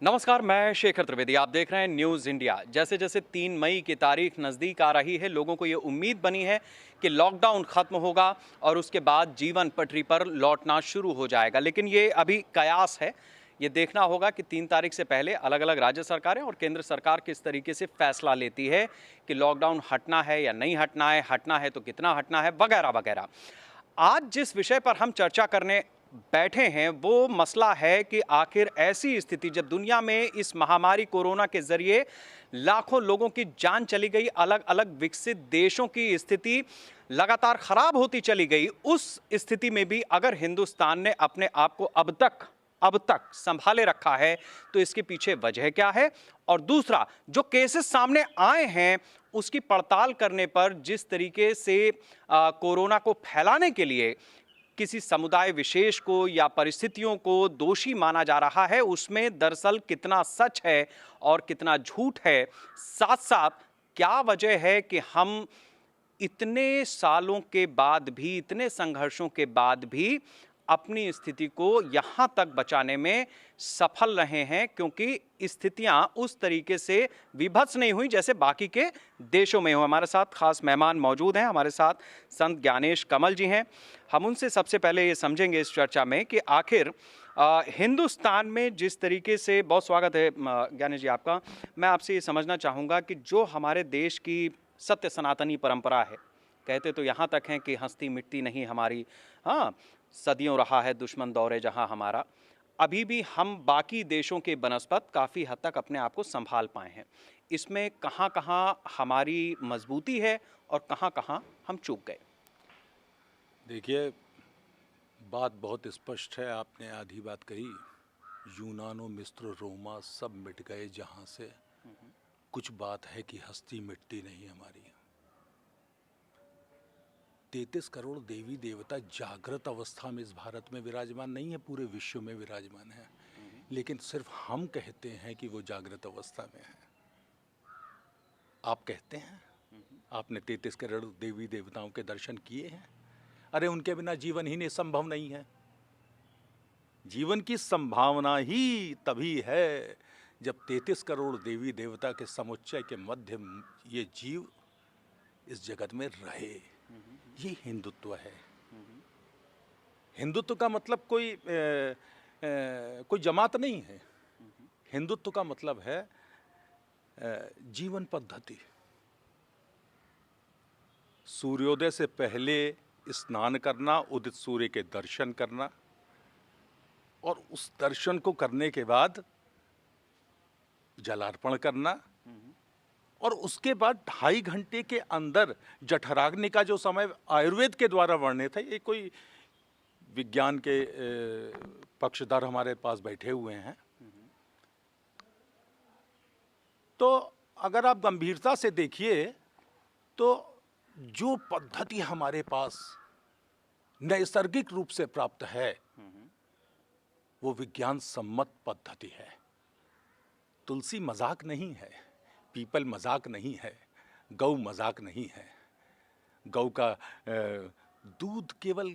नमस्कार, मैं शेखर त्रिवेदी। आप देख रहे हैं न्यूज़ इंडिया। जैसे जैसे 3 मई की तारीख नज़दीक आ रही है, लोगों को ये उम्मीद बनी है कि लॉकडाउन ख़त्म होगा और उसके बाद जीवन पटरी पर लौटना शुरू हो जाएगा। लेकिन ये अभी कयास है। ये देखना होगा कि 3 तारीख से पहले अलग-अलग राज्य सरकारें और केंद्र सरकार किस तरीके से फैसला लेती है कि लॉकडाउन हटना है या नहीं हटना है तो कितना हटना है, वगैरह-वगैरह। आज जिस विषय पर हम चर्चा करने बैठे हैं वो मसला है कि आखिर ऐसी स्थिति जब दुनिया में इस महामारी कोरोना के जरिए लाखों लोगों की जान चली गई, अलग अलग विकसित देशों की स्थिति लगातार खराब होती चली गई, उस स्थिति में भी अगर हिंदुस्तान ने अपने आप को अब तक संभाले रखा है तो इसके पीछे वजह क्या है। और दूसरा, जो केसेस सामने आए हैं उसकी पड़ताल करने पर जिस तरीके से कोरोना को फैलाने के लिए किसी समुदाय विशेष को या परिस्थितियों को दोषी माना जा रहा है, उसमें दरअसल कितना सच है और कितना झूठ है। साथ साथ क्या वजह है कि हम इतने सालों के बाद भी, इतने संघर्षों के बाद भी अपनी स्थिति को यहाँ तक बचाने में सफल रहे हैं, क्योंकि स्थितियाँ उस तरीके से विभत्स नहीं हुई जैसे बाकी के देशों में हो। हमारे साथ खास मेहमान मौजूद हैं। हमारे साथ संत ज्ञानेश कमल जी हैं। हम उनसे सबसे पहले ये समझेंगे इस चर्चा में कि आखिर हिंदुस्तान में जिस तरीके से, बहुत स्वागत है ज्ञानेश जी आपका। मैं आपसे ये समझना चाहूँगा कि जो हमारे देश की सत्य सनातनी परंपरा है, कहते तो यहाँ तक हैं कि हंसती मिटती नहीं हमारी, हाँ, सदियों रहा है दुश्मन दौरे जहाँ हमारा, अभी भी हम बाकी देशों के बनस्पत काफ़ी हद तक अपने आप को संभाल पाए हैं। इसमें कहाँ कहाँ हमारी मजबूती है और कहाँ कहाँ हम चूक गए। देखिए, बात बहुत स्पष्ट है। आपने आधी बात कही, यूनानो मिस्र रोमा सब मिट गए जहाँ से, कुछ बात है कि हस्ती मिटती नहीं हमारी। 33 करोड़ देवी देवता जागृत अवस्था में इस भारत में विराजमान नहीं है, पूरे विश्व में विराजमान है, लेकिन सिर्फ हम कहते हैं कि वो जागृत अवस्था में है। आप कहते हैं? आपने 33 करोड़ देवी देवताओं के दर्शन किए हैं? अरे उनके बिना जीवन ही नहीं, संभव नहीं है। जीवन की संभावना ही तभी है जब 33 करोड़ देवी देवता के समुच्चय के मध्य ये जीव इस जगत में रहे। ये हिंदुत्व है। हिंदुत्व का मतलब कोई जमात नहीं है। हिंदुत्व का मतलब है जीवन पद्धति। सूर्योदय से पहले स्नान करना, उदित सूर्य के दर्शन करना, और उस दर्शन को करने के बाद जलार्पण करना, और उसके बाद 2.5 घंटे के अंदर जठराग्नि का जो समय आयुर्वेद के द्वारा वर्णित है, ये कोई विज्ञान के पक्षधर हमारे पास बैठे हुए हैं, तो अगर आप गंभीरता से देखिए तो जो पद्धति हमारे पास नैसर्गिक रूप से प्राप्त है वो विज्ञान सम्मत पद्धति है। तुलसी मजाक नहीं है, पीपल मजाक नहीं है, गौ मजाक नहीं है। गौ का दूध केवल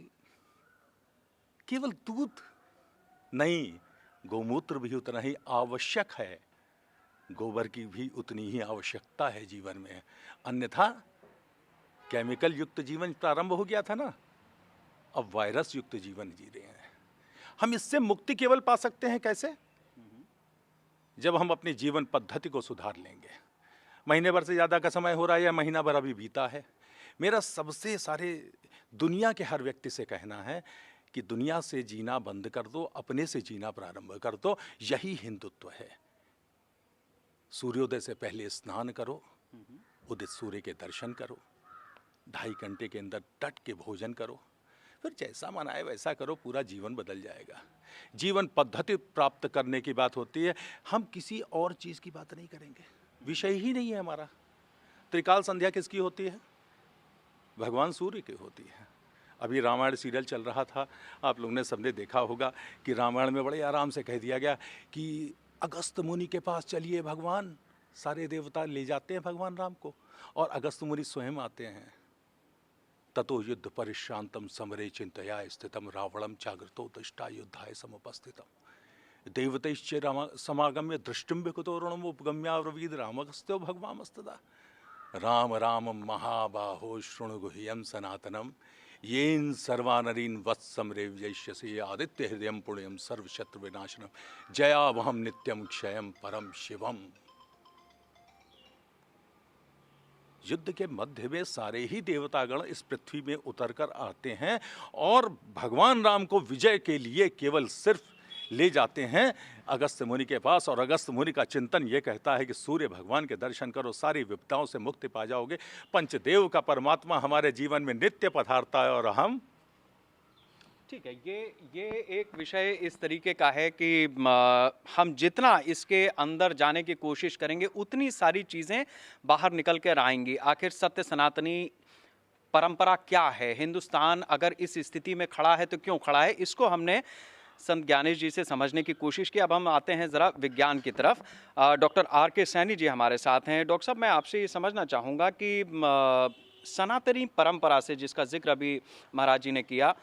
दूध नहीं, गौमूत्र भी उतना ही आवश्यक है, गोबर की भी उतनी ही आवश्यकता है जीवन में। अन्यथा केमिकल युक्त जीवन प्रारंभ हो गया था ना, अब वायरस युक्त जीवन जी रहे हैं। हम इससे मुक्ति केवल पा सकते हैं कैसे? जब हम अपनी जीवन पद्धति को सुधार लेंगे। महीने भर से ज़्यादा का समय हो रहा है या महीना भर अभी बीता है। मेरा सबसे सारे दुनिया के हर व्यक्ति से कहना है कि दुनिया से जीना बंद कर दो, अपने से जीना प्रारंभ कर दो। यही हिंदुत्व है। सूर्योदय से पहले स्नान करो, उदित सूर्य के दर्शन करो, 2.5 घंटे के अंदर डट के भोजन करो, फिर जैसा मन आए वैसा करो, पूरा जीवन बदल जाएगा। जीवन पद्धति प्राप्त करने की बात होती है, हम किसी और चीज़ की बात नहीं करेंगे। विषय ही नहीं है हमारा। त्रिकाल संध्या किसकी होती है? भगवान सूर्य की होती है। अभी रामायण सीरियल चल रहा था, आप लोगों ने सबने देखा होगा कि रामायण में बड़े आराम से कह दिया गया कि अगस्त मुनि के पास चलिए, भगवान सारे देवता ले जाते हैं भगवान राम को, और अगस्त मुनि स्वयं आते हैं। ततो युद्ध परिश्रांतम समरे चिंतया स्थितम रावणम जागृतो दृष्टा युद्धाय समुपस्थितम। देवतैश्च समागम्य दृष्टिं विकुतोरणमुपगम्याब्रवीद रामगस्त्यो भगवामस्तदा। राम रामं महाबाहो शृणु गुह्यं सनातनं येन सर्वानरीन् वत्सं रेव्यैष्यसि आदित्य हृदयं पुण्यं सर्वशत्रु विनाशनम जयावहं नित्यं क्षयं परम शिवम। युद्ध के मध्य में सारे ही देवतागण इस पृथ्वी में उतरकर आते हैं और भगवान राम को विजय के लिए केवल सिर्फ ले जाते हैं अगस्त्य मुनि के पास। और अगस्त्य मुनि का चिंतन ये कहता है कि सूर्य भगवान के दर्शन करो, सारी विपदाओं से मुक्ति पा जाओगे। पंचदेव का परमात्मा हमारे जीवन में नित्य पधारता है और हम ठीक है। ये एक विषय इस तरीके का है कि हम जितना इसके अंदर जाने की कोशिश करेंगे उतनी सारी चीज़ें बाहर निकल कर आएंगी। आखिर सत्य सनातनी परंपरा क्या है, हिंदुस्तान अगर इस स्थिति में खड़ा है तो क्यों खड़ा है, इसको हमने संत ज्ञानेश जी से समझने की कोशिश की। अब हम आते हैं ज़रा विज्ञान की तरफ। Doctor R.K. सैनी जी हमारे साथ हैं। डॉक्टर साहब, मैं आपसे ये समझना चाहूँगा कि सनातनी परंपरा से जिसका जिक्र अभी महाराज जी ने किया,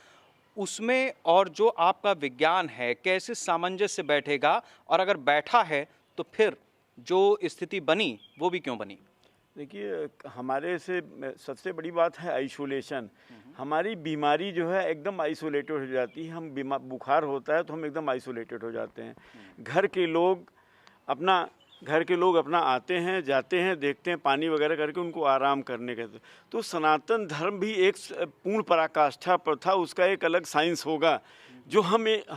उसमें और जो आपका विज्ञान है कैसे सामंजस्य बैठेगा, और अगर बैठा है तो फिर जो स्थिति बनी वो भी क्यों बनी? देखिए, हमारे से सबसे बड़ी बात है आइसोलेशन। हमारी बीमारी जो है एकदम आइसोलेटेड हो जाती है। हम बुखार होता है तो हम एकदम आइसोलेटेड हो जाते हैं। घर के लोग अपना आते हैं, जाते हैं, देखते हैं, पानी वगैरह करके उनको आराम करने का। तो सनातन धर्म भी एक पूर्ण पराकाष्ठा पर था, उसका एक अलग साइंस होगा जो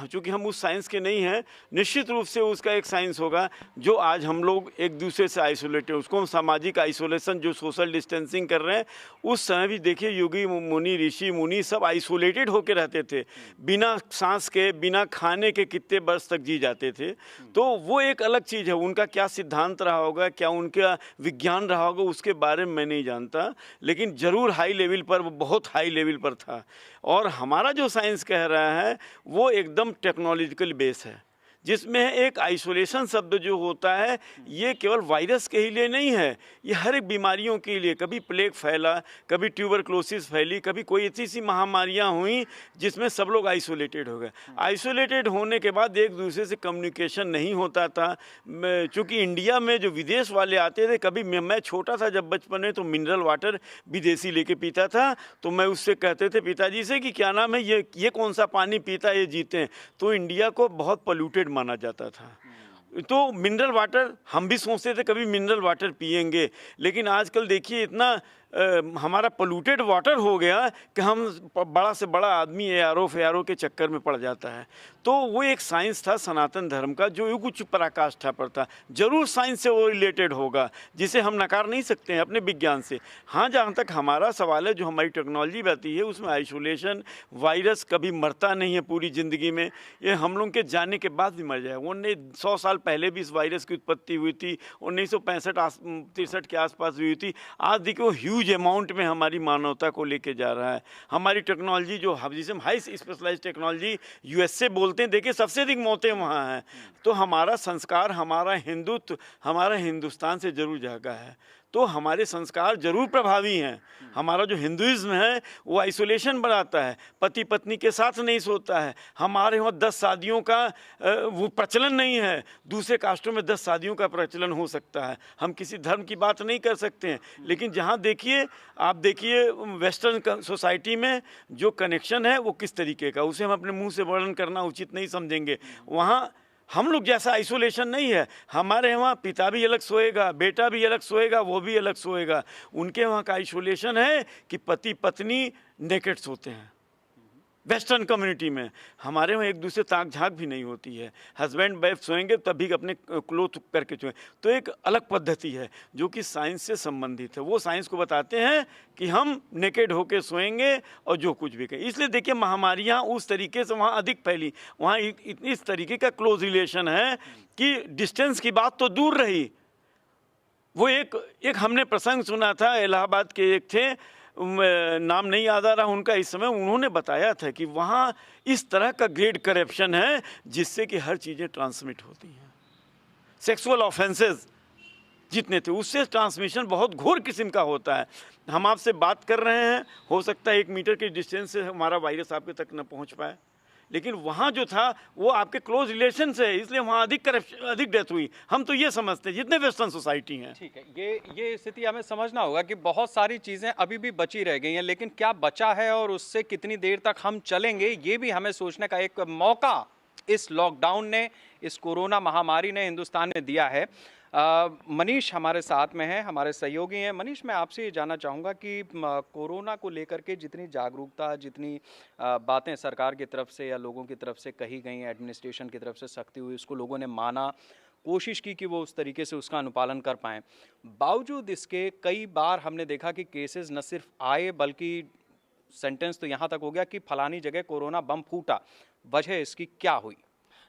चूँकि हम उस साइंस के नहीं हैं, निश्चित रूप से उसका एक साइंस होगा जो आज हम लोग एक दूसरे से आइसोलेटेड, उसको हम सामाजिक आइसोलेशन जो सोशल डिस्टेंसिंग कर रहे हैं, उस समय भी देखिए योगी मुनि ऋषि मुनि सब आइसोलेटेड होकर रहते थे, बिना सांस के बिना खाने के कितने वर्ष तक जी जाते थे। तो वो एक अलग चीज़ है। उनका क्या सिद्धांत रहा होगा, क्या उनका विज्ञान रहा होगा, उसके बारे में मैं नहीं जानता, लेकिन ज़रूर हाई लेवल पर, वो बहुत हाई लेवल पर था। और हमारा जो साइंस कह रहा है वो एकदम टेक्नोलॉजिकल बेस है, जिसमें एक आइसोलेशन शब्द जो होता है ये केवल वायरस के ही लिए नहीं है, ये हर एक बीमारियों के लिए। कभी प्लेग फैला, कभी ट्यूबरक्लोसिस फैली, कभी कोई ऐसी सी महामारियाँ हुई जिसमें सब लोग आइसोलेटेड हो गए। आइसोलेटेड होने के बाद एक दूसरे से कम्युनिकेशन नहीं होता था। चूँकि इंडिया में जो विदेश वाले आते थे, कभी मैं छोटा था जब बचपन में, तो मिनरल वाटर विदेशी लेके पीता था, तो मैं उससे कहते थे पिताजी से कि क्या नाम है ये कौन सा पानी पीता है, ये जीते हैं। तो इंडिया को बहुत पोल्यूटेड माना जाता था। तो मिनरल वाटर हम भी सोचते थे कभी मिनरल वाटर पिएंगे, लेकिन आजकल देखिए इतना हमारा पोल्यूटेड वाटर हो गया कि हम बड़ा से बड़ा आदमी ARO के चक्कर में पड़ जाता है। तो वो एक साइंस था सनातन धर्म का जो कुछ पराकाष्ठा पर था। जरूर साइंस से वो रिलेटेड होगा, जिसे हम नकार नहीं सकते हैं अपने विज्ञान से। हाँ, जहाँ तक हमारा सवाल है, जो हमारी टेक्नोलॉजी बहती है उसमें आइसोलेशन, वायरस कभी मरता नहीं है पूरी ज़िंदगी में, ये हम लोग के जाने के बाद भी मर जाए। 100 साल पहले भी इस वायरस की उत्पत्ति हुई थी, 1965-63 के आसपास हुई थी। आज देखिए वो ह्यूज अमाउंट में हमारी मानवता को लेके जा रहा है। हमारी टेक्नोलॉजी जो जिसे हम हाई स्पेशलाइज्ड टेक्नोलॉजी USA बोलते हैं, देखिए सबसे अधिक मौतें वहाँ हैं। तो हमारा संस्कार, हमारा हिंदुत्व, हमारा हिंदुस्तान से जरूर जागा है। तो हमारे संस्कार जरूर प्रभावी हैं। हमारा जो हिंदुइज्म है वो आइसोलेशन बढ़ाता है, पति पत्नी के साथ नहीं सोता है। हमारे वहाँ 10 शादियों का वो प्रचलन नहीं है। दूसरे कास्टों में 10 शादियों का प्रचलन हो सकता है। हम किसी धर्म की बात नहीं कर सकते हैं, लेकिन जहाँ देखिए आप देखिए वेस्टर्न सोसाइटी में जो कनेक्शन है वो किस तरीके का, उसे हम अपने मुँह से वर्णन करना उचित नहीं समझेंगे। वहाँ हम लोग जैसा आइसोलेशन नहीं है। हमारे वहाँ पिता भी अलग सोएगा, बेटा भी अलग सोएगा, वो भी अलग सोएगा। उनके वहाँ का आइसोलेशन है कि पति पत्नी नेकेड सोते हैं। वेस्टर्न कम्युनिटी में हमारे वहाँ एक दूसरे ताक झाँक भी नहीं होती है। हस्बैंड वाइफ सोएंगे तभी अपने क्लोथ करके सोएं। तो एक अलग पद्धति है जो कि साइंस से संबंधित है। वो साइंस को बताते हैं कि हम नेकेड होके सोएंगे और जो कुछ भी करें। इसलिए देखिए महामारियाँ उस तरीके से वहाँ अधिक फैली। वहाँ इस तरीके का क्लोज रिलेशन है कि डिस्टेंस की बात तो दूर रही। वो एक हमने प्रसंग सुना था, इलाहाबाद के एक थे, नाम नहीं याद आ रहा उनका इस समय, उन्होंने बताया था कि वहाँ इस तरह का ग्रेड करप्शन है जिससे कि हर चीज़ें ट्रांसमिट होती हैं। सेक्सुअल ऑफेंसेस जितने थे उससे ट्रांसमिशन बहुत घोर किस्म का होता है। हम आपसे बात कर रहे हैं, हो सकता है 1 मीटर के डिस्टेंस से हमारा वायरस आपके तक न पहुँच पाए। लेकिन वहाँ जो था वो आपके क्लोज रिलेशन से है, इसलिए वहाँ अधिक डेथ हुई। हम तो ये समझते हैं जितने वेस्टर्न सोसाइटी हैं। ठीक है, ये स्थिति हमें समझना होगा कि बहुत सारी चीज़ें अभी भी बची रह गई हैं, लेकिन क्या बचा है और उससे कितनी देर तक हम चलेंगे, ये भी हमें सोचने का एक मौका इस लॉकडाउन ने, इस कोरोना महामारी ने हिंदुस्तान में दिया है। मनीष हमारे साथ में है, हमारे सहयोगी हैं। मनीष, मैं आपसे ये जानना चाहूँगा कि कोरोना को लेकर के जितनी जागरूकता, जितनी बातें सरकार की तरफ से या लोगों की तरफ से कही गई, एडमिनिस्ट्रेशन की तरफ से सख्ती हुई, उसको लोगों ने माना, कोशिश की कि वो उस तरीके से उसका अनुपालन कर पाएँ। बावजूद इसके कई बार हमने देखा कि केसेस न सिर्फ आए, बल्कि सेंटेंस तो यहाँ तक हो गया कि फलानी जगह कोरोना बम फूटा। वजह इसकी क्या हुई?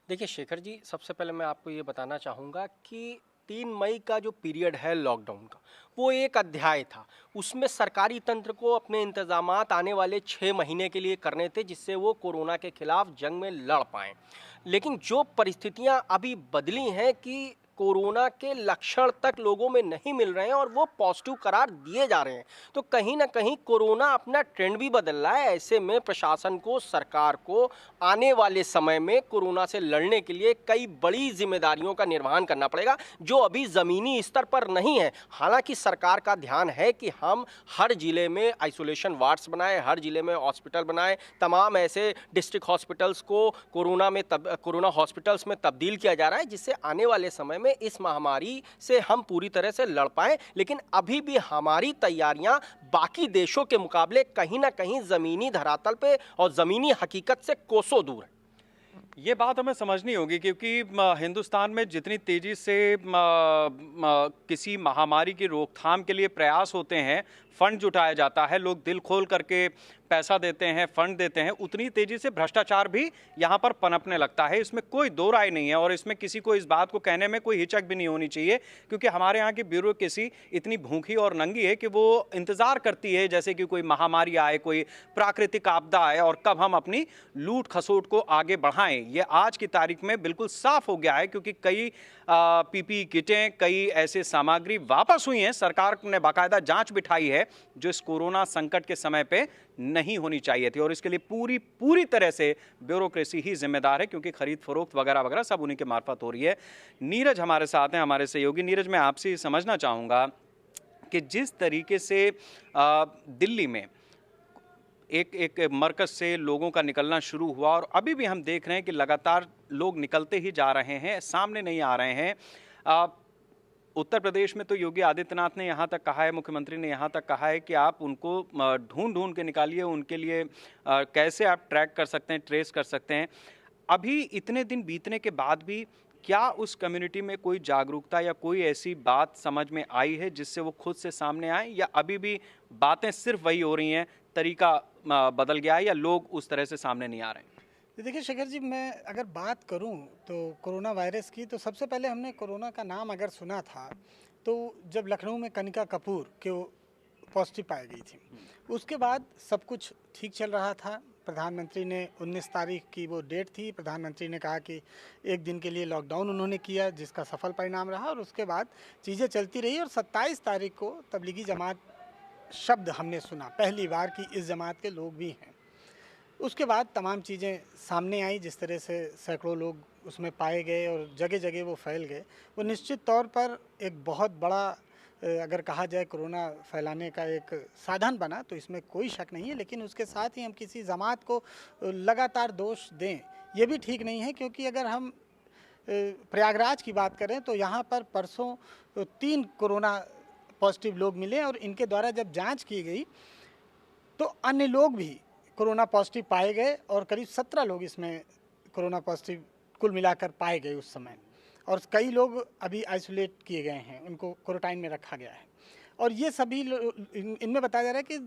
देखिए शेखर जी, सबसे पहले मैं आपको ये बताना चाहूँगा कि 3 मई का जो पीरियड है लॉकडाउन का, वो एक अध्याय था। उसमें सरकारी तंत्र को अपने इंतजामात आने वाले 6 महीने के लिए करने थे, जिससे वो कोरोना के खिलाफ जंग में लड़ पाएँ। लेकिन जो परिस्थितियां अभी बदली हैं कि कोरोना के लक्षण तक लोगों में नहीं मिल रहे हैं और वो पॉजिटिव करार दिए जा रहे हैं, तो कहीं ना कहीं कोरोना अपना ट्रेंड भी बदल रहा है। ऐसे में प्रशासन को, सरकार को आने वाले समय में कोरोना से लड़ने के लिए कई बड़ी जिम्मेदारियों का निर्वहन करना पड़ेगा, जो अभी ज़मीनी स्तर पर नहीं है। हालांकि सरकार का ध्यान है कि हम हर जिले में आइसोलेशन वार्ड्स बनाएं, हर जिले में हॉस्पिटल बनाएं, तमाम ऐसे डिस्ट्रिक्ट हॉस्पिटल्स को कोरोना हॉस्पिटल्स में तब्दील किया जा रहा है, जिससे आने वाले समय में इस महामारी से हम पूरी तरह से लड़ पाएं। लेकिन अभी भी हमारी तैयारियां बाकी देशों के मुकाबले कहीं ना कहीं जमीनी धरातल पे और जमीनी हकीकत से कोसों दूर है। ये बात हमें समझनी होगी, क्योंकि हिंदुस्तान में जितनी तेजी से किसी महामारी की रोकथाम के लिए प्रयास होते हैं, फंड जुटाया जाता है, लोग दिल खोल करके पैसा देते हैं, फंड देते हैं, उतनी तेजी से भ्रष्टाचार भी यहाँ पर पनपने लगता है। इसमें कोई दो राय नहीं है और इसमें किसी को इस बात को कहने में कोई हिचक भी नहीं होनी चाहिए, क्योंकि हमारे यहाँ की ब्यूरोक्रेसी इतनी भूखी और नंगी है कि वो इंतज़ार करती है जैसे कि कोई महामारी आए, कोई प्राकृतिक आपदा आए और कब हम अपनी लूट खसोट को आगे बढ़ाएं। ये आज की तारीख में बिल्कुल साफ हो गया है, क्योंकि कई पीपीई किटें, कई ऐसे सामग्री वापस हुई हैं। सरकार ने बाकायदा जांच बिठाई है जो इस कोरोना संकट के समय पे नहीं होनी चाहिए थी, और इसके लिए पूरी तरह से ब्यूरोक्रेसी ही जिम्मेदार है, क्योंकि खरीद फरोख्त वगैरह वगैरह सब उन्हीं के मार्फत हो रही है। नीरज हमारे साथ हैं, हमारे सहयोगी। नीरज, मैं आपसे समझना चाहूँगा कि जिस तरीके से दिल्ली में एक मरकज़ से लोगों का निकलना शुरू हुआ और अभी भी हम देख रहे हैं कि लगातार लोग निकलते ही जा रहे हैं, सामने नहीं आ रहे हैं। उत्तर प्रदेश में तो योगी आदित्यनाथ ने यहाँ तक कहा है, मुख्यमंत्री ने यहाँ तक कहा है कि आप उनको ढूंढ के निकालिए, उनके लिए कैसे आप ट्रैक कर सकते हैं, ट्रेस कर सकते हैं। अभी इतने दिन बीतने के बाद भी क्या उस कम्युनिटी में कोई जागरूकता या कोई ऐसी बात समझ में आई है जिससे वो खुद से सामने आए, या अभी भी बातें सिर्फ वही हो रही हैं, तरीका बदल गया है, या लोग उस तरह से सामने नहीं आ रहे हैं? देखिए शेखर जी, मैं अगर बात करूं तो कोरोना वायरस की, तो सबसे पहले हमने कोरोना का नाम अगर सुना था तो जब लखनऊ में कनिका कपूर के पॉजिटिव पाई गई थी, उसके बाद सब कुछ ठीक चल रहा था। प्रधानमंत्री ने 19 तारीख की वो डेट थी, प्रधानमंत्री ने कहा कि एक दिन के लिए लॉकडाउन उन्होंने किया, जिसका सफल परिणाम रहा, और उसके बाद चीज़ें चलती रही। और 27 तारीख को तबलीगी जमात शब्द हमने सुना पहली बार कि इस जमात के लोग भी हैं। उसके बाद तमाम चीज़ें सामने आई, जिस तरह से सैकड़ों लोग उसमें पाए गए और जगह जगह वो फैल गए, वो निश्चित तौर पर एक बहुत बड़ा, अगर कहा जाए, कोरोना फैलाने का एक साधन बना, तो इसमें कोई शक नहीं है। लेकिन उसके साथ ही हम किसी जमात को लगातार दोष दें, ये भी ठीक नहीं है, क्योंकि अगर हम प्रयागराज की बात करें तो यहाँ पर परसों 3 कोरोना पॉजिटिव लोग मिले, और इनके द्वारा जब जांच की गई तो अन्य लोग भी कोरोना पॉजिटिव पाए गए, और करीब 17 लोग इसमें कोरोना पॉजिटिव कुल मिलाकर पाए गए उस समय। और कई लोग अभी आइसोलेट किए गए हैं, उनको क्वारंटाइन में रखा गया है। और ये सभी इनमें बताया जा रहा है कि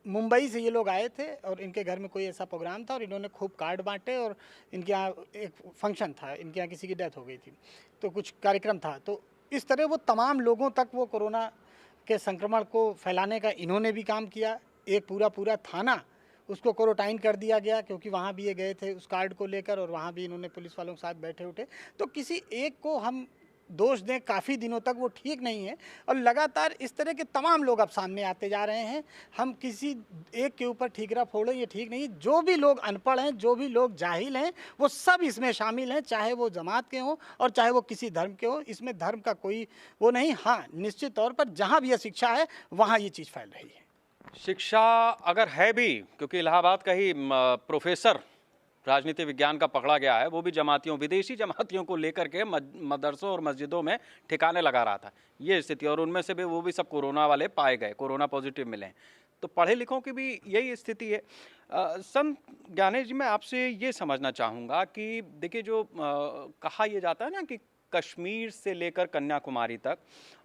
मुंबई से ये लोग आए थे और इनके घर में कोई ऐसा प्रोग्राम था और इन्होंने खूब कार्ड बांटे, और इनके यहाँ एक फंक्शन था, इनके यहाँ किसी की डेथ हो गई थी, तो कुछ कार्यक्रम था। तो इस तरह वो तमाम लोगों तक वो कोरोना के संक्रमण को फैलाने का इन्होंने भी काम किया। एक पूरा थाना उसको क्वारंटाइन कर दिया गया, क्योंकि वहाँ भी ये गए थे उस कार्ड को लेकर, और वहाँ भी इन्होंने पुलिस वालों के साथ बैठे उठे। तो किसी एक को हम दोष दें, काफ़ी दिनों तक वो ठीक नहीं है और लगातार इस तरह के तमाम लोग अब सामने आते जा रहे हैं। हम किसी एक के ऊपर ठीकरा फोड़ें, ये ठीक नहीं। जो भी लोग अनपढ़ हैं, जो भी लोग जाहिल हैं, वो सब इसमें शामिल हैं, चाहे वो जमात के हों और चाहे वो किसी धर्म के हों। इसमें धर्म का कोई वो नहीं। हाँ, निश्चित तौर पर जहाँ भी शिक्षा है वहाँ ये चीज़ फैल रही है। शिक्षा अगर है भी, क्योंकि इलाहाबाद का ही प्रोफेसर राजनीति विज्ञान का पकड़ा गया है, वो भी जमातियों, विदेशी जमातियों को लेकर के मदरसों और मस्जिदों में ठिकाने लगा रहा था, ये स्थिति। और उनमें से भी वो भी सब कोरोना वाले पाए गए, कोरोना पॉजिटिव मिले हैं। तो पढ़े लिखों की भी यही स्थिति है। संत ज्ञानेश जी, मैं आपसे ये समझना चाहूँगा कि देखिए, जो कहा यह जाता है ना कि कश्मीर से लेकर कन्याकुमारी तक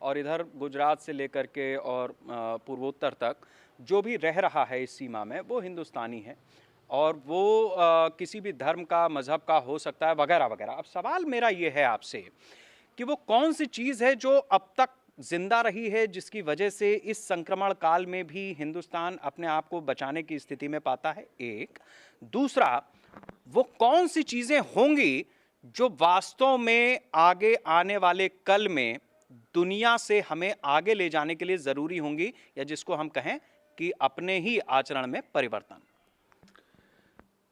और इधर गुजरात से लेकर के और पूर्वोत्तर तक जो भी रह रहा है इस सीमा में, वो हिंदुस्तानी है और वो किसी भी धर्म का, मज़हब का हो सकता है, वगैरह वगैरह। अब सवाल मेरा ये है आपसे कि वो कौन सी चीज़ है जो अब तक जिंदा रही है, जिसकी वजह से इस संक्रमण काल में भी हिंदुस्तान अपने आप को बचाने की स्थिति में पाता है, एक। दूसरा, वो कौन सी चीज़ें होंगी जो वास्तव में आगे आने वाले कल में दुनिया से हमें आगे ले जाने के लिए ज़रूरी होंगी, या जिसको हम कहें कि अपने ही आचरण में परिवर्तन।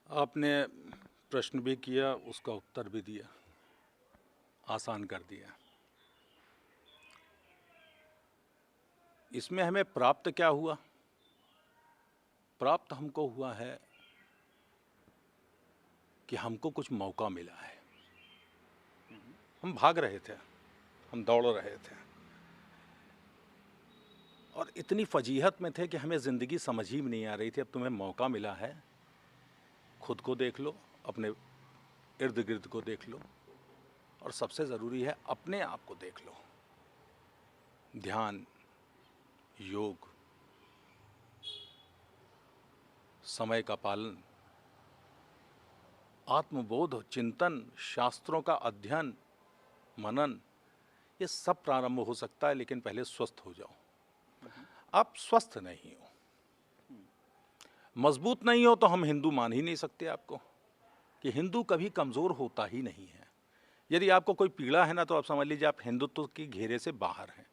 आपने प्रश्न भी किया, उसका उत्तर भी दिया, आसान कर दिया। इसमें हमें प्राप्त क्या हुआ? प्राप्त हमको हुआ है कि हमको कुछ मौका मिला है। हम भाग रहे थे, हम दौड़ रहे थे और इतनी फजीहत में थे कि हमें ज़िंदगी समझ ही नहीं आ रही थी। अब तुम्हें मौका मिला है, खुद को देख लो, अपने इर्द गिर्द को देख लो और सबसे ज़रूरी है अपने आप को देख लो। ध्यान, योग, समय का पालन, आत्मबोध, चिंतन, शास्त्रों का अध्ययन, मनन, ये सब प्रारंभ हो सकता है, लेकिन पहले स्वस्थ हो जाओ। आप स्वस्थ नहीं हो, मजबूत नहीं हो, तो हम हिंदू मान ही नहीं सकते आपको, कि हिंदू कभी कमज़ोर होता ही नहीं है। यदि आपको कोई पीड़ा है ना, तो आप समझ लीजिए आप हिंदुत्व की घेरे से बाहर हैं,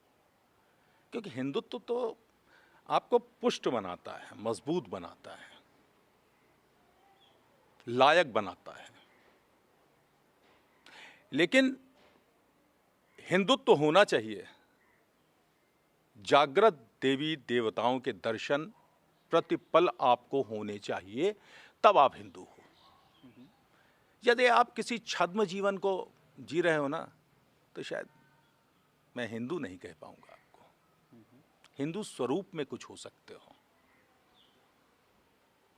क्योंकि हिंदुत्व तो आपको पुष्ट बनाता है, मजबूत बनाता है, लायक बनाता है। लेकिन हिंदुत्व होना चाहिए, जागृत देवी देवताओं के दर्शन प्रतिपल आपको होने चाहिए, तब आप हिंदू हो। यदि आप किसी छद्म जीवन को जी रहे हो ना, तो शायद मैं हिंदू नहीं कह पाऊंगा आपको। हिंदू स्वरूप में कुछ हो सकते हो।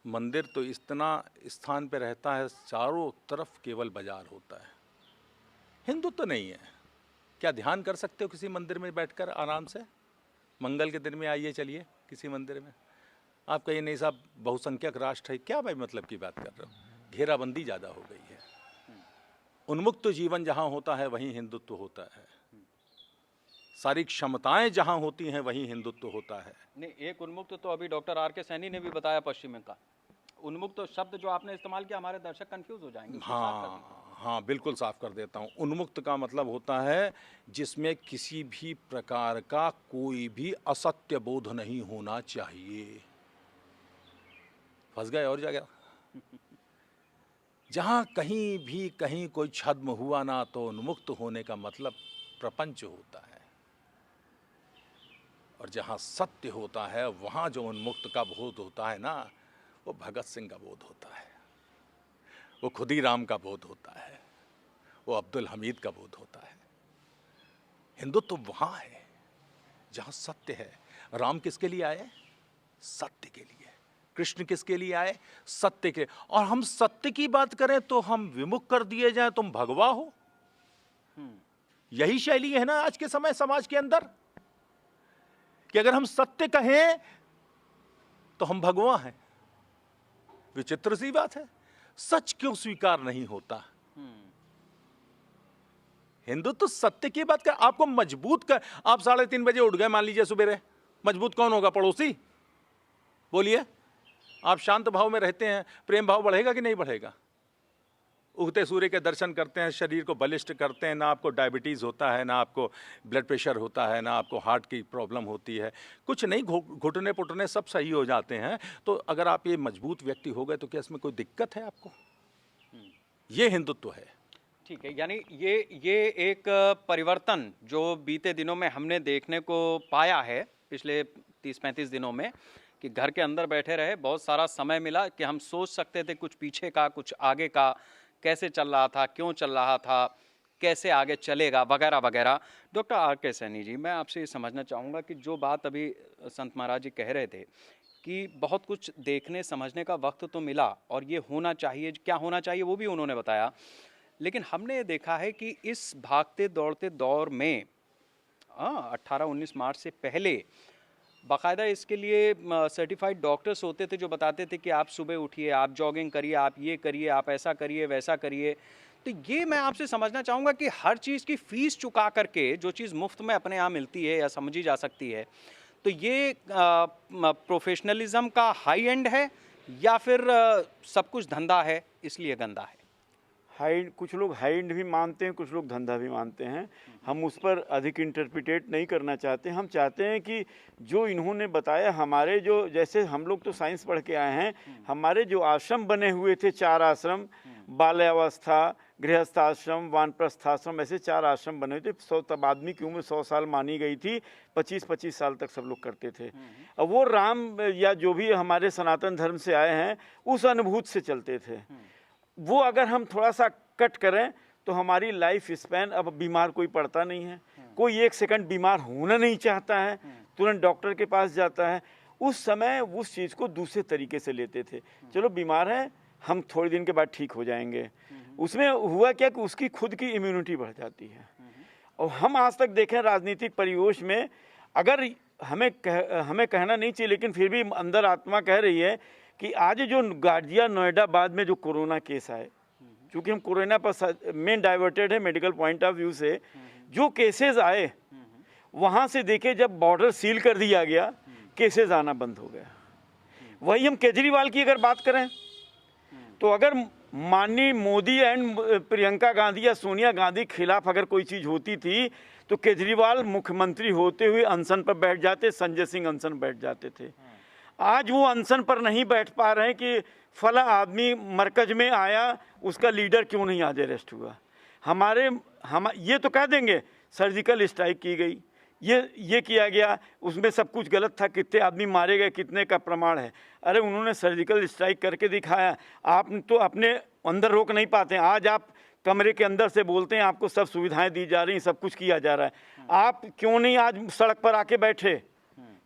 मंदिर तो इतना स्थान पे रहता है, चारों तरफ केवल बाजार होता है। हिंदू तो नहीं है। क्या ध्यान कर सकते हो किसी मंदिर में बैठकर आराम से? मंगल के दिन में आइए, चलिए किसी मंदिर में। आप कहिए नहीं साहब, बहुसंख्यक राष्ट्र है। क्या भाई मतलब की बात कर रहे हो? घेराबंदी ज़्यादा हो गई है। उन्मुक्त जीवन जहाँ होता है वहीं हिंदुत्व होता है। सारी क्षमताएं जहाँ होती हैं वहीं हिंदुत्व होता है। नहीं, एक उन्मुक्त तो अभी डॉक्टर आर.के. सैनी ने भी बताया पश्चिम का। उन्मुक्त शब्द जो आपने इस्तेमाल किया, हमारे दर्शक कंफ्यूज हो जाएंगे। हाँ, बिल्कुल साफ कर देता हूँ। उन्मुक्त का मतलब होता है जिसमें किसी भी प्रकार का कोई भी असत्य बोध नहीं होना चाहिए। फंस गए और जगह। जहाँ कहीं भी कहीं कोई छद्म हुआ ना, तो उन्मुक्त होने का मतलब प्रपंच होता है। और जहाँ सत्य होता है, वहाँ जो उन्मुक्त का बोध होता है ना, वो भगत सिंह का बोध होता है, वो खुदीराम का बोध होता है, वो अब्दुल हमीद का बोध होता है। हिंदुत्व तो वहाँ है जहाँ सत्य है। राम किसके लिए आए? सत्य के लिए। कृष्ण किसके लिए आए? सत्य के। और हम सत्य की बात करें तो हम विमुख कर दिए जाएं, तुम भगवा हो। यही शैली है ना आज के समय समाज के अंदर, कि अगर हम सत्य कहें तो हम भगवा हैं। विचित्र सी बात है। सच क्यों स्वीकार नहीं होता? हिंदू तो सत्य की बात कर, आपको मजबूत कर। आप 3:30 बजे उठ गए मान लीजिए सुबह, मजबूत कौन होगा? पड़ोसी? बोलिए। आप शांत भाव में रहते हैं, प्रेम भाव बढ़ेगा कि नहीं बढ़ेगा? उगते सूर्य के दर्शन करते हैं, शरीर को बलिष्ठ करते हैं, ना आपको डायबिटीज़ होता है, ना आपको ब्लड प्रेशर होता है, ना आपको हार्ट की प्रॉब्लम होती है, कुछ नहीं, घुटने पुटने सब सही हो जाते हैं। तो अगर आप ये मजबूत व्यक्ति हो गए तो क्या इसमें कोई दिक्कत है आपको? ये हिंदुत्व है। ठीक है, यानी ये एक परिवर्तन जो बीते दिनों में हमने देखने को पाया है, पिछले 30-35 दिनों में, कि घर के अंदर बैठे रहे, बहुत सारा समय मिला कि हम सोच सकते थे कुछ पीछे का, कुछ आगे का, कैसे चल रहा था, क्यों चल रहा था, कैसे आगे चलेगा, वगैरह वगैरह। डॉक्टर आर के सैनी जी, मैं आपसे ये समझना चाहूँगा कि जो बात अभी संत महाराज जी कह रहे थे कि बहुत कुछ देखने समझने का वक्त तो मिला और ये होना चाहिए, क्या होना चाहिए वो भी उन्होंने बताया, लेकिन हमने ये देखा है कि इस भागते दौड़ते दौर में 18-19 मार्च से पहले बाकायदा इसके लिए सर्टिफाइड डॉक्टर्स होते थे जो बताते थे कि आप सुबह उठिए, आप जॉगिंग करिए, आप ये करिए, आप ऐसा करिए, वैसा करिए। तो ये मैं आपसे समझना चाहूँगा कि हर चीज़ की फ़ीस चुका करके जो चीज़ मुफ्त में अपने यहाँ मिलती है या समझी जा सकती है, तो ये प्रोफेशनलिज्म का हाई एंड है या फिर सब कुछ धंधा है इसलिए गंदा है? कुछ लोग हाई एंड भी मानते हैं, कुछ लोग धंधा भी मानते हैं। हम उस पर अधिक इंटरप्रिटेट नहीं करना चाहते। हम चाहते हैं कि जो इन्होंने बताया, हमारे जो, जैसे हम लोग तो साइंस पढ़ के आए हैं, हमारे जो आश्रम बने हुए थे, 4 आश्रम, बाल्यावस्था, गृहस्थाश्रम, वानप्रस्थाश्रम, ऐसे 4 आश्रम बने हुए थे। 100 तब आदमी की उम्र 100 साल मानी गई थी, 25-25 साल तक सब लोग करते थे। अब वो राम या जो भी हमारे सनातन धर्म से आए हैं, उस अनुभूति से चलते थे। वो अगर हम थोड़ा सा कट करें तो हमारी लाइफ स्पैन, अब बीमार कोई पड़ता नहीं है, कोई 1 सेकंड बीमार होना नहीं चाहता है, तुरंत डॉक्टर के पास जाता है। उस समय उस चीज़ को दूसरे तरीके से लेते थे, चलो बीमार है, हम थोड़े दिन के बाद ठीक हो जाएंगे। उसमें हुआ क्या कि उसकी खुद की इम्यूनिटी बढ़ जाती है। और हम आज तक देखें राजनीतिक परिवेश में, अगर हमें कहना नहीं चाहिए, लेकिन फिर भी अंदर आत्मा कह रही है कि आज जो गाजिया नोएडा बाद में जो कोरोना केस आए, क्योंकि हम कोरोना पर मेन डाइवर्टेड है मेडिकल पॉइंट ऑफ व्यू से, जो केसेस आए वहाँ से देखे, जब बॉर्डर सील कर दिया गया, केसेस आना बंद हो गया। वही हम केजरीवाल की अगर बात करें तो अगर माननीय मोदी एंड प्रियंका गांधी या सोनिया गांधी के खिलाफ अगर कोई चीज़ होती थी तो केजरीवाल मुख्यमंत्री होते हुए अनशन पर बैठ जाते, संजय सिंह अनशन बैठ जाते थे। आज वो अनशन पर नहीं बैठ पा रहे हैं कि फला आदमी मरकज में आया, उसका लीडर क्यों नहीं आज अरेस्ट हुआ। हम ये तो कह देंगे सर्जिकल स्ट्राइक की गई, ये किया गया, उसमें सब कुछ गलत था, कितने आदमी मारे गए, कितने का प्रमाण है। अरे उन्होंने सर्जिकल स्ट्राइक करके दिखाया, आप तो अपने अंदर रोक नहीं पाते। आज आप कमरे के अंदर से बोलते हैं, आपको सब सुविधाएं दी जा रही हैं, सब कुछ किया जा रहा है। आप क्यों नहीं आज सड़क पर आके बैठे,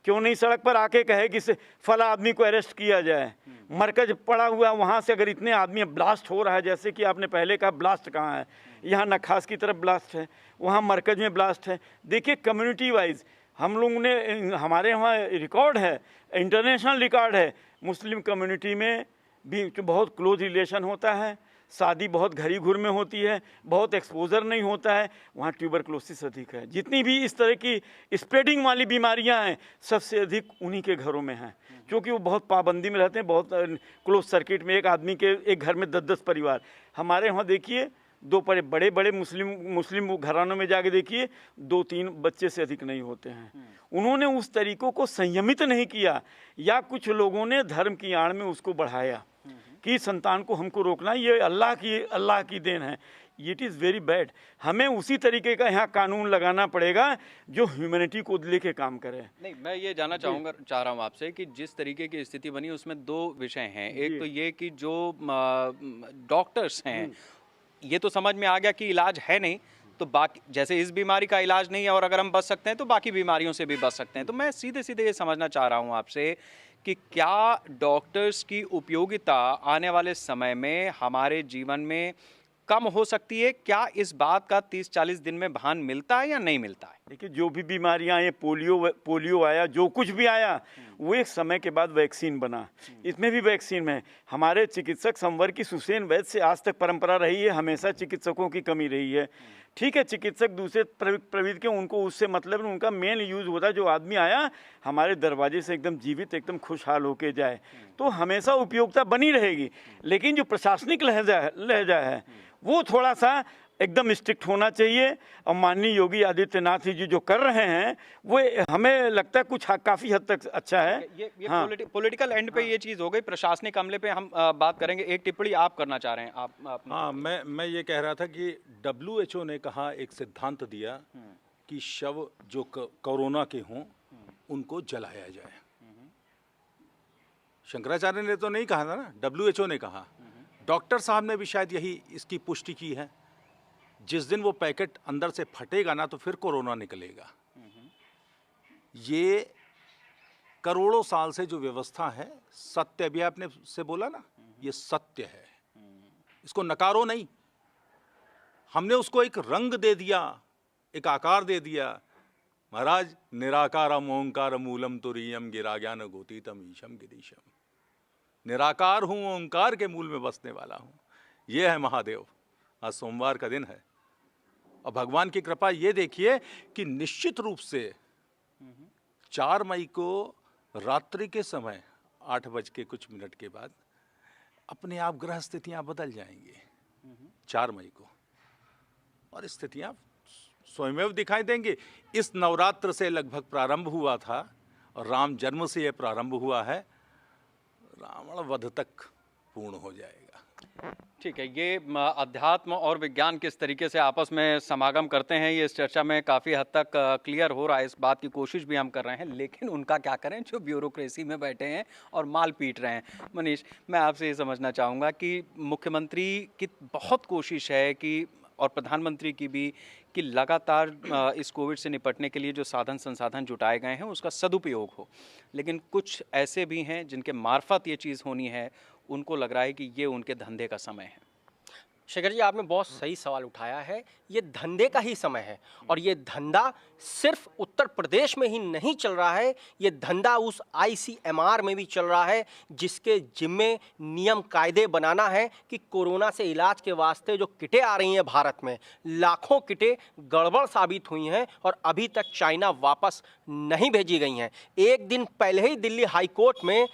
क्यों नहीं सड़क पर आके कहे कि फला आदमी को अरेस्ट किया जाए। मरकज पड़ा हुआ, वहाँ से अगर इतने आदमी ब्लास्ट हो रहा है, जैसे कि आपने पहले कहा ब्लास्ट कहाँ है, यहाँ नखास की तरफ ब्लास्ट है, वहाँ मरकज में ब्लास्ट है। देखिए कम्युनिटी वाइज हम लोगों ने, हमारे वहाँ रिकॉर्ड है, इंटरनेशनल रिकॉर्ड है, मुस्लिम कम्युनिटी में भी बहुत क्लोज रिलेशन होता है, शादी बहुत घरी घुर में होती है, बहुत एक्सपोजर नहीं होता है, वहाँ ट्यूबरक्लोसिस अधिक है। जितनी भी इस तरह की स्प्रेडिंग वाली बीमारियाँ हैं, सबसे अधिक उन्हीं के घरों में हैं, क्योंकि वो बहुत पाबंदी में रहते हैं, बहुत क्लोज सर्किट में। एक आदमी के एक घर में 10-10 परिवार। हमारे वहाँ देखिए 2 बड़े बड़े मुस्लिम घरानों में जाके देखिए 2-3 बच्चे से अधिक नहीं होते हैं। उन्होंने उस तरीक़ों को संयमित नहीं किया, या कुछ लोगों ने धर्म की आड़ में उसको बढ़ाया कि संतान को हमको रोकना, ये अल्लाह की देन है। It is very bad. हमें उसी तरीके का यहाँ कानून लगाना पड़ेगा जो ह्यूमैनिटी को लेके काम करे। नहीं, मैं ये जानना चाह रहा हूँ आपसे कि जिस तरीके की स्थिति बनी उसमें 2 विषय हैं। एक तो ये कि जो डॉक्टर्स हैं, ये तो समझ में आ गया कि इलाज है नहीं, तो बाकी जैसे इस बीमारी का इलाज नहीं है और अगर हम बच सकते हैं तो बाकी बीमारियों से भी बच सकते हैं। तो मैं सीधे सीधे ये समझना चाह रहा हूँ आपसे कि क्या डॉक्टर्स की उपयोगिता आने वाले समय में हमारे जीवन में कम हो सकती है? क्या इस बात का 30-40 दिन में भान मिलता है या नहीं मिलता है? देखिए जो भी बीमारियां ये पोलियो आया, जो कुछ भी आया, वो एक समय के बाद वैक्सीन बना। इसमें भी वैक्सीन है। हमारे चिकित्सक संवर्ग की सुसेन वैद्य से आज तक परंपरा रही है, हमेशा चिकित्सकों की कमी रही है। ठीक है, चिकित्सक दूसरे प्रविधि के उनको उससे मतलब नहीं, उनका मेन यूज़ होता है जो आदमी आया हमारे दरवाजे से एकदम जीवित एकदम खुशहाल होके जाए, तो हमेशा उपयोगिता बनी रहेगी। लेकिन जो प्रशासनिक लहजा है वो थोड़ा सा एकदम स्ट्रिक्ट होना चाहिए। और माननीय योगी आदित्यनाथ जी जो कर रहे हैं वो हमें लगता है कुछ काफ़ी हद तक अच्छा है। ये हाँ। पॉलिटिकल एंड पे ये चीज़ हो गई, प्रशासनिक अमले पे हम बात करेंगे। एक टिप्पणी आप करना चाह रहे हैं, आप हाँ, मैं ये कह रहा था कि WHO ने कहा, एक सिद्धांत दिया कि शव जो कोरोना के हों उनको जलाया जाए। शंकराचार्य ने तो नहीं कहा था ना, WHO ने कहा। डॉक्टर साहब ने भी शायद यही इसकी पुष्टि की है। जिस दिन वो पैकेट अंदर से फटेगा ना तो फिर कोरोना निकलेगा। ये करोड़ों साल से जो व्यवस्था है, सत्य अभी आपने से बोला ना, ये सत्य है, इसको नकारो नहीं। हमने उसको एक रंग दे दिया, एक आकार दे दिया। महाराज, निराकारम ओंकार मूलम तुरीयम गिरा ज्ञान गोतीतम ईशम गिरीशम। निराकार हूँ, ओंकार के मूल में बसने वाला हूँ। ये है महादेव। आज सोमवार का दिन है और भगवान की कृपा ये देखिए कि निश्चित रूप से 4 मई को रात्रि के समय 8 बज के कुछ मिनट के बाद अपने आप ग्रह स्थितियां बदल जाएंगी 4 मई को, और स्थितियां स्वयं दिखाई देंगी। इस नवरात्र से लगभग प्रारंभ हुआ था और राम जन्म से यह प्रारंभ हुआ है, रावण वध तक पूर्ण हो जाएगा। ठीक है, ये अध्यात्म और विज्ञान किस तरीके से आपस में समागम करते हैं, ये इस चर्चा में काफ़ी हद तक क्लियर हो रहा है। इस बात की कोशिश भी हम कर रहे हैं, लेकिन उनका क्या करें जो ब्यूरोक्रेसी में बैठे हैं और माल पीट रहे हैं। मनीष, मैं आपसे ये समझना चाहूँगा कि मुख्यमंत्री की बहुत कोशिश है कि, और प्रधानमंत्री की भी, कि लगातार इस कोविड से निपटने के लिए जो साधन संसाधन जुटाए गए हैं उसका सदुपयोग हो। लेकिन कुछ ऐसे भी हैं जिनके मार्फत ये चीज़ होनी है, उनको लग रहा है कि ये उनके धंधे का समय है। शेखर जी, आपने बहुत सही सवाल उठाया है। ये धंधे का ही समय है, और ये धंधा सिर्फ उत्तर प्रदेश में ही नहीं चल रहा है, ये धंधा उस ICMR में भी चल रहा है जिसके जिम्मे नियम कायदे बनाना है कि कोरोना से इलाज के वास्ते जो किटें आ रही हैं भारत में, लाखों किटें गड़बड़ साबित हुई हैं और अभी तक चाइना वापस नहीं भेजी गई हैं। एक दिन पहले ही दिल्ली हाई कोर्ट में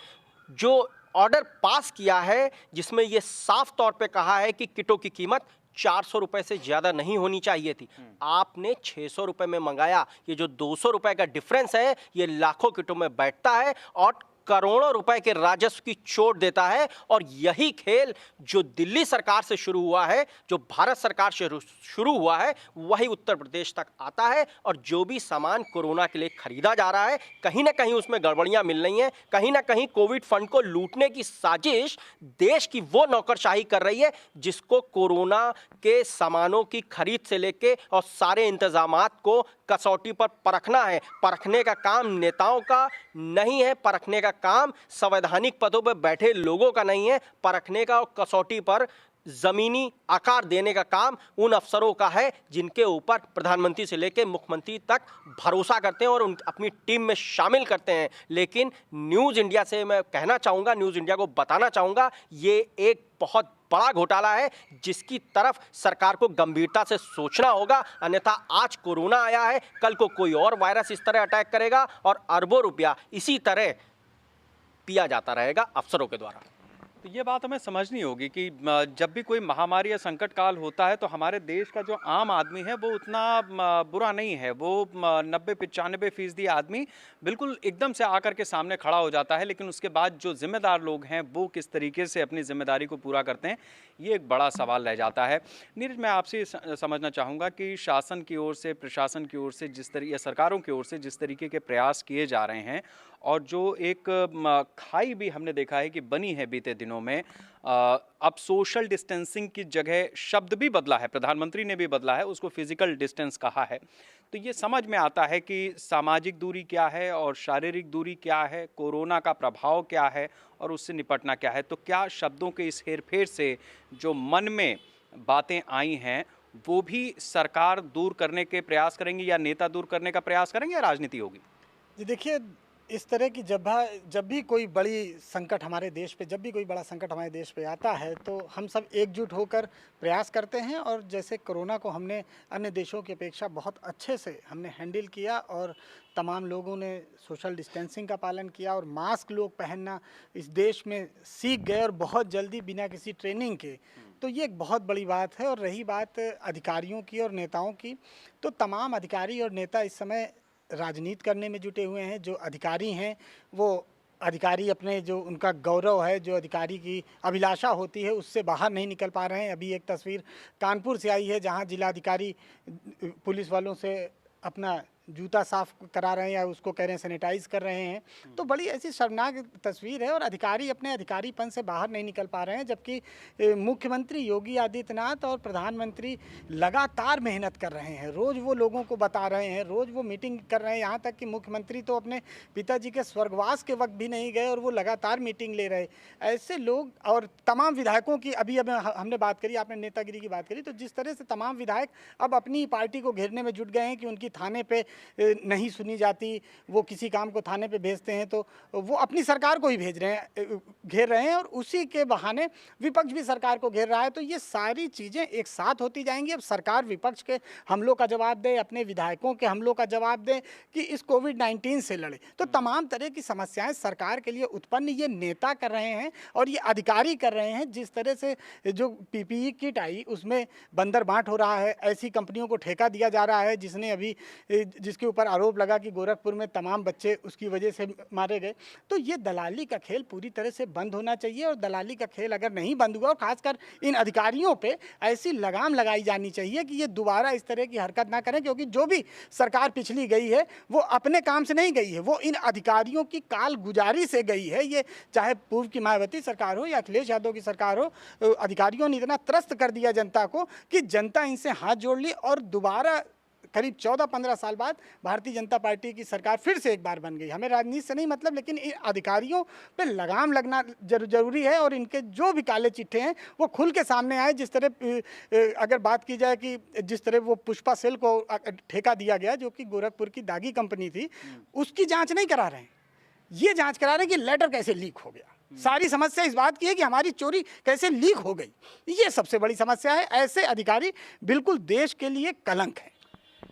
जो ऑर्डर पास किया है जिसमें ये साफ तौर पे कहा है कि किटों की कीमत 400 रुपए से ज़्यादा नहीं होनी चाहिए थी, आपने 600 रुपए में मंगाया। ये जो 200 रुपए का डिफरेंस है ये लाखों किटों में बैठता है और करोड़ों रुपए के राजस्व की चोट देता है। और यही खेल जो दिल्ली सरकार से शुरू हुआ है, जो भारत सरकार से शुरू हुआ है, वही उत्तर प्रदेश तक आता है। और जो भी सामान कोरोना के लिए खरीदा जा रहा है, कहीं ना कहीं उसमें गड़बड़ियां मिल रही हैं, कहीं ना कहीं कोविड फंड को लूटने की साजिश देश की वो नौकरशाही कर रही है जिसको कोरोना के सामानों की खरीद से लेके और सारे इंतजामात को कसौटी पर परखना है। परखने का काम नेताओं का नहीं है, परखने का काम संवैधानिक पदों पर बैठे लोगों का नहीं है, परखने का और कसौटी पर जमीनी आकार देने का काम उन अफसरों का है जिनके ऊपर प्रधानमंत्री से लेकर मुख्यमंत्री तक भरोसा करते हैं और उन अपनी टीम में शामिल करते हैं। लेकिन न्यूज़ इंडिया से मैं कहना चाहूँगा, न्यूज़ इंडिया को बताना चाहूँगा, ये एक बहुत बड़ा घोटाला है जिसकी तरफ सरकार को गंभीरता से सोचना होगा। अन्यथा आज कोरोना आया है, कल को कोई और वायरस इस तरह अटैक करेगा और अरबों रुपया इसी तरह पिया जाता रहेगा अफसरों के द्वारा। तो ये बात हमें समझनी होगी कि जब भी कोई महामारी या संकट काल होता है तो हमारे देश का जो आम आदमी है वो उतना बुरा नहीं है। वो 90-95% आदमी बिल्कुल एकदम से आकर के सामने खड़ा हो जाता है, लेकिन उसके बाद जो जिम्मेदार लोग हैं वो किस तरीके से अपनी जिम्मेदारी को पूरा करते हैं, ये एक बड़ा सवाल रह जाता है। नीरज, मैं आपसे समझना चाहूँगा कि शासन की ओर से, प्रशासन की ओर से जिस तरीके, सरकारों की ओर से जिस तरीके के प्रयास किए जा रहे हैं, और जो एक खाई भी हमने देखा है कि बनी है बीते दिनों में, अब सोशल डिस्टेंसिंग की जगह शब्द भी बदला है, प्रधानमंत्री ने भी बदला है, उसको फिजिकल डिस्टेंस कहा है। तो ये समझ में आता है कि सामाजिक दूरी क्या है और शारीरिक दूरी क्या है, कोरोना का प्रभाव क्या है और उससे निपटना क्या है। तो क्या शब्दों के इस हेरफेर से जो मन में बातें आई हैं वो भी सरकार दूर करने के प्रयास करेंगी, या नेता दूर करने का प्रयास करेंगे, या राजनीति होगी? जी देखिए, इस तरह की जब भी कोई बड़ी संकट हमारे देश पे, जब भी कोई बड़ा संकट हमारे देश पे आता है तो हम सब एकजुट होकर प्रयास करते हैं। और जैसे कोरोना को हमने अन्य देशों की अपेक्षा बहुत अच्छे से हमने हैंडल किया और तमाम लोगों ने सोशल डिस्टेंसिंग का पालन किया और मास्क लोग पहनना इस देश में सीख गए और बहुत जल्दी बिना किसी ट्रेनिंग के। तो ये एक बहुत बड़ी बात है। और रही बात अधिकारियों की और नेताओं की, तो तमाम अधिकारी और नेता इस समय राजनीति करने में जुटे हुए हैं। जो अधिकारी हैं वो अधिकारी अपने जो उनका गौरव है, जो अधिकारी की अभिलाषा होती है, उससे बाहर नहीं निकल पा रहे हैं। अभी एक तस्वीर कानपुर से आई है जहां जिलाधिकारी पुलिस वालों से अपना जूता साफ करा रहे हैं या उसको कह रहे हैं सैनिटाइज कर रहे हैं। तो बड़ी ऐसी शर्मनाक तस्वीर है और अधिकारी अपने अधिकारीपन से बाहर नहीं निकल पा रहे हैं। जबकि मुख्यमंत्री योगी आदित्यनाथ और प्रधानमंत्री लगातार मेहनत कर रहे हैं, रोज़ वो लोगों को बता रहे हैं, रोज़ वो मीटिंग कर रहे हैं। यहाँ तक कि मुख्यमंत्री तो अपने पिताजी के स्वर्गवास के वक्त भी नहीं गए और वो लगातार मीटिंग ले रहे। ऐसे लोग और तमाम विधायकों की अभी हमने बात करी, आपने नेतागिरी की बात करी, तो जिस तरह से तमाम विधायक अब अपनी पार्टी को घेरने में जुट गए हैं कि उनकी थाने पे नहीं सुनी जाती, वो किसी काम को थाने पे भेजते हैं तो वो अपनी सरकार को ही भेज रहे हैं, घेर रहे हैं और उसी के बहाने विपक्ष भी सरकार को घेर रहा है। तो ये सारी चीज़ें एक साथ होती जाएंगी। अब सरकार विपक्ष के हमलों का जवाब दे, अपने विधायकों के हमलों का जवाब दे कि इस कोविड-19 से लड़े। तो तमाम तरह की समस्याएं सरकार के लिए उत्पन्न ये नेता कर रहे हैं और ये अधिकारी कर रहे हैं। जिस तरह से जो पीपीई किट आई उसमें बंदर बांट हो रहा है, ऐसी कंपनियों को ठेका दिया जा रहा है जिसने अभी जिसके ऊपर आरोप लगा कि गोरखपुर में तमाम बच्चे उसकी वजह से मारे गए। तो ये दलाली का खेल पूरी तरह से बंद होना चाहिए और दलाली का खेल अगर नहीं बंद हुआ और खासकर इन अधिकारियों पे ऐसी लगाम लगाई जानी चाहिए कि ये दोबारा इस तरह की हरकत ना करें। क्योंकि जो भी सरकार पिछली गई है वो अपने काम से नहीं गई है, वो इन अधिकारियों की कालगुजारी से गई है। ये चाहे पूर्व की मायावती सरकार हो या अखिलेश यादव की सरकार हो, अधिकारियों ने इतना त्रस्त कर दिया जनता को कि जनता इनसे हाथ जोड़ ली और दोबारा करीब 14-15 साल बाद भारतीय जनता पार्टी की सरकार फिर से एक बार बन गई। हमें राजनीति से नहीं मतलब, लेकिन इन अधिकारियों पे लगाम लगना जरूरी है और इनके जो भी काले चिट्ठे हैं वो खुल के सामने आए। जिस तरह अगर बात की जाए कि जिस तरह वो पुष्पा सेल को ठेका दिया गया जो कि गोरखपुर की दागी कंपनी थी, उसकी जाँच नहीं करा रहे हैं, ये जाँच करा रहे हैं कि लेटर कैसे लीक हो गया। सारी समस्या इस बात की है कि हमारी चोरी कैसे लीक हो गई, ये सबसे बड़ी समस्या है। ऐसे अधिकारी बिल्कुल देश के लिए कलंक है।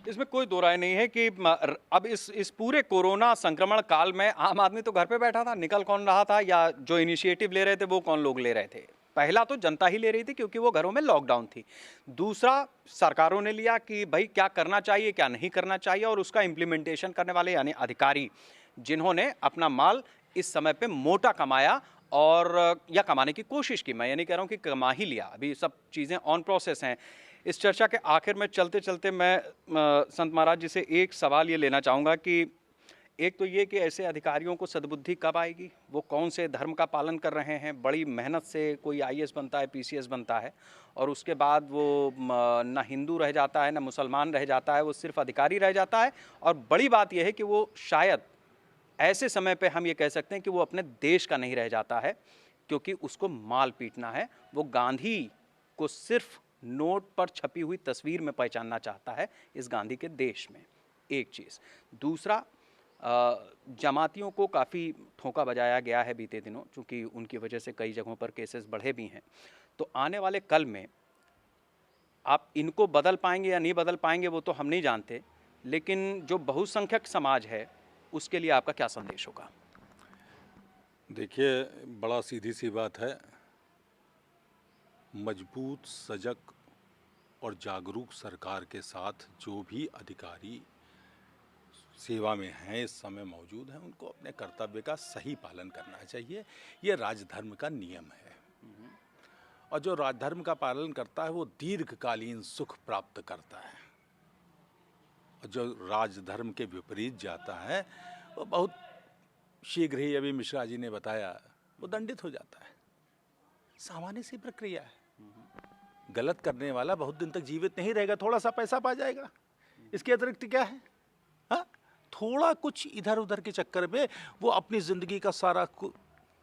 इसमें कोई दो राय नहीं है कि अब इस पूरे कोरोना संक्रमण काल में आम आदमी तो घर पे बैठा था, निकल कौन रहा था या जो इनिशिएटिव ले रहे थे वो कौन लोग ले रहे थे? पहला तो जनता ही ले रही थी क्योंकि वो घरों में लॉकडाउन थी। दूसरा सरकारों ने लिया कि भाई क्या करना चाहिए क्या नहीं करना चाहिए और उसका इम्प्लीमेंटेशन करने वाले यानी अधिकारी जिन्होंने अपना माल इस समय पे मोटा कमाया और या कमाने की कोशिश की। मैं ये नहीं कह रहा हूँ कि कमा ही लिया, अभी सब चीज़ें ऑन प्रोसेस हैं। इस चर्चा के आखिर में चलते चलते मैं संत महाराज जी से एक सवाल ये लेना चाहूँगा कि एक तो ये कि ऐसे अधिकारियों को सद्बुद्धि कब आएगी, वो कौन से धर्म का पालन कर रहे हैं, बड़ी मेहनत से कोई आईएएस बनता है, पीसीएस बनता है और उसके बाद वो ना हिंदू रह जाता है ना मुसलमान रह जाता है, वो सिर्फ अधिकारी रह जाता है। और बड़ी बात यह है कि वो शायद ऐसे समय पे हम ये कह सकते हैं कि वो अपने देश का नहीं रह जाता है क्योंकि उसको माल पीटना है। वो गांधी को सिर्फ नोट पर छपी हुई तस्वीर में पहचानना चाहता है इस गांधी के देश में, एक चीज़। दूसरा, जमातियों को काफ़ी ठोंका बजाया गया है बीते दिनों, चूँकि उनकी वजह से कई जगहों पर केसेस बढ़े भी हैं। तो आने वाले कल में आप इनको बदल पाएंगे या नहीं बदल पाएंगे वो तो हम नहीं जानते, लेकिन जो बहुसंख्यक समाज है उसके लिए आपका क्या संदेश होगा? देखिए, बड़ा सीधी सी बात है, मजबूत, सजग और जागरूक सरकार के साथ जो भी अधिकारी सेवा में हैं, इस समय मौजूद हैं, उनको अपने कर्तव्य का सही पालन करना चाहिए। ये राजधर्म का नियम है और जो राजधर्म का पालन करता है वो दीर्घकालीन सुख प्राप्त करता है और जो राजधर्म के विपरीत जाता है वो बहुत शीघ्र ही, अभी मिश्रा जी ने बताया, वो दंडित हो जाता है। सामान्य सी प्रक्रिया है। गलत करने वाला बहुत दिन तक जीवित नहीं रहेगा, थोड़ा सा पैसा पा जाएगा, इसके अतिरिक्त क्या है? हाँ, थोड़ा कुछ इधर उधर के चक्कर में वो अपनी जिंदगी का सारा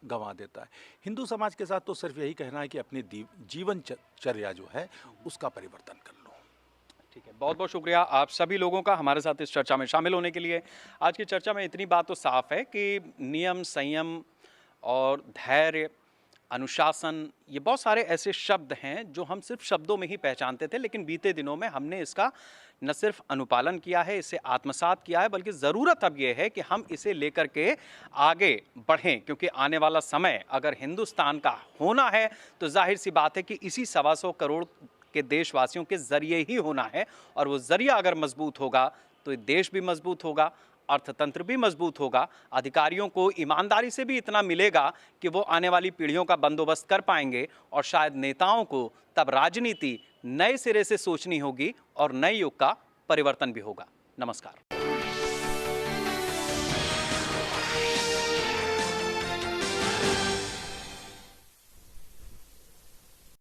गंवा देता है। हिंदू समाज के साथ तो सिर्फ यही कहना है कि अपनी जीवन चर्या जो है उसका परिवर्तन कर लो। ठीक है। बहुत बहुत शुक्रिया आप सभी लोगों का हमारे साथ इस चर्चा में शामिल होने के लिए। आज की चर्चा में इतनी बात तो साफ है कि नियम, संयम और धैर्य, अनुशासन, ये बहुत सारे ऐसे शब्द हैं जो हम सिर्फ शब्दों में ही पहचानते थे, लेकिन बीते दिनों में हमने इसका न सिर्फ अनुपालन किया है, इसे आत्मसात किया है, बल्कि ज़रूरत अब ये है कि हम इसे लेकर के आगे बढ़ें, क्योंकि आने वाला समय अगर हिंदुस्तान का होना है तो जाहिर सी बात है कि इसी 125 करोड़ के देशवासियों के जरिए ही होना है, और वो जरिया अगर मजबूत होगा तो देश भी मजबूत होगा, अर्थतंत्र भी मजबूत होगा, अधिकारियों को ईमानदारी से भी इतना मिलेगा कि वो आने वाली पीढ़ियों का बंदोबस्त कर पाएंगे, और शायद नेताओं को तब राजनीति नए सिरे से सोचनी होगी और नए युग का परिवर्तन भी होगा। नमस्कार।